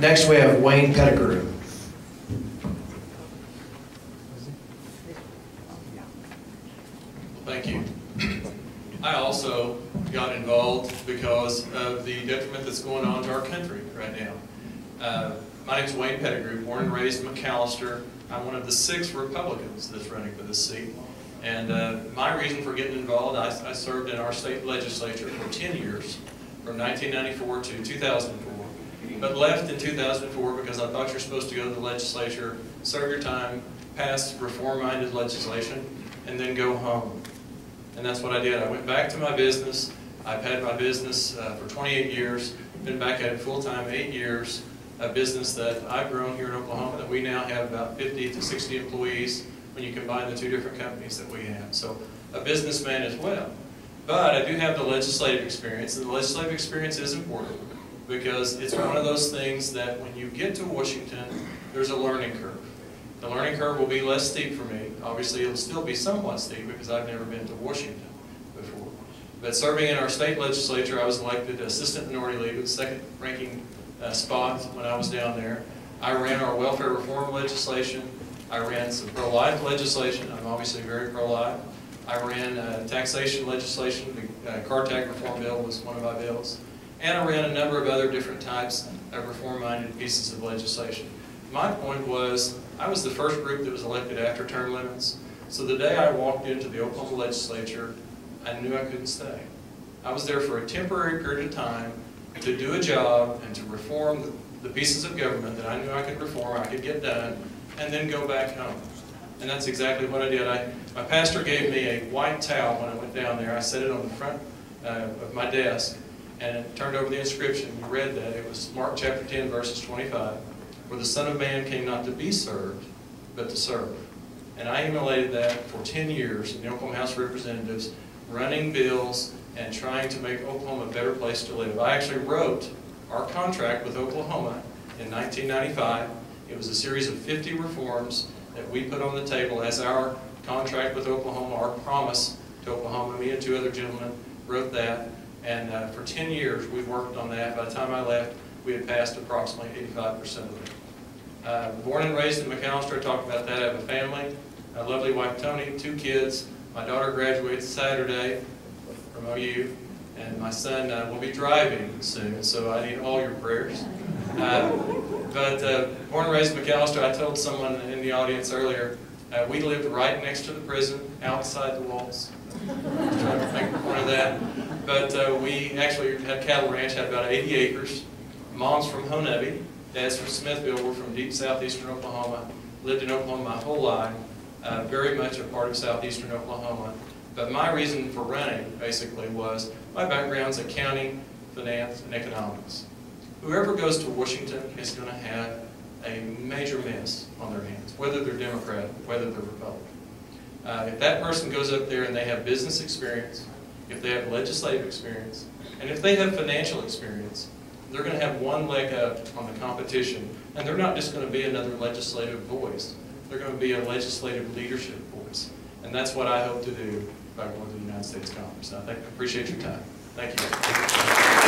Next we have Wayne Pettigrew. Thank you. I also got involved because of the detriment that's going on to our country right now. My name is Wayne Pettigrew, born and raised in McAllister. I'm one of the 6 Republicans that's running for this seat. And my reason for getting involved, I served in our state legislature for 10 years, from 1994 to 2004, but left in 2004 because I thought you're supposed to go to the legislature, serve your time, pass reform-minded legislation, and then go home. And that's what I did. I went back to my business. I've had my business for 28 years, been back at it full-time 8 years, a business that I've grown here in Oklahoma that we now have about 50 to 60 employees when you combine the 2 different companies that we have. So a businessman as well. But I do have the legislative experience, and the legislative experience is important because it's one of those things that when you get to Washington, there's a learning curve. The learning curve will be less steep for me. Obviously, it'll still be somewhat steep because I've never been to Washington before. But serving in our state legislature, I was elected Assistant Minority Leader, the 2nd ranking spot when I was down there. I ran our welfare reform legislation. I ran some pro-life legislation. I'm obviously very pro-life. I ran taxation legislation. The car tax reform bill was one of my bills. And I ran a number of other different types of reform-minded pieces of legislation. My point was, I was the first group that was elected after term limits. So the day I walked into the Oklahoma legislature, I knew I couldn't stay. I was there for a temporary period of time to do a job and to reform the pieces of government that I knew I could reform, I could get done, and then go back home. And that's exactly what I did. My pastor gave me a white towel when I went down there. I set it on the front of my desk, and it turned over the inscription. We read that. It was Mark chapter 10, verses 25, where the Son of Man came not to be served, but to serve. And I emulated that for 10 years in the Oklahoma House of Representatives, running bills and trying to make Oklahoma a better place to live. I actually wrote our contract with Oklahoma in 1995. It was a series of 50 reforms that we put on the table as our contract with Oklahoma, our promise to Oklahoma. Me and 2 other gentlemen wrote that, and for 10 years we worked on that. By the time I left, we had passed approximately 85% of it. Born and raised in McAllister, I talked about that. I have a family, a lovely wife Tony, 2 kids. My daughter graduates Saturday from OU, and my son will be driving soon, so I need all your prayers. But born and raised in McAllister, I told someone in the audience earlier, we lived right next to the prison, outside the walls. I'm trying to make a point of that. But we actually had a cattle ranch, had about 80 acres. Mom's from Honevy, dad's from Smithville. We're from deep southeastern Oklahoma. Lived in Oklahoma my whole life, very much a part of southeastern Oklahoma. But my reason for running, basically, was my background's accounting, finance, and economics. Whoever goes to Washington is going to have a major mess on their hands, whether they're Democrat, whether they're Republican. If that person goes up there and they have business experience, if they have legislative experience, and if they have financial experience, they're going to have one leg up on the competition, and they're not just going to be another legislative voice. They're going to be a legislative leadership voice. And that's what I hope to do by going to the United States Congress. I appreciate your time. Thank you.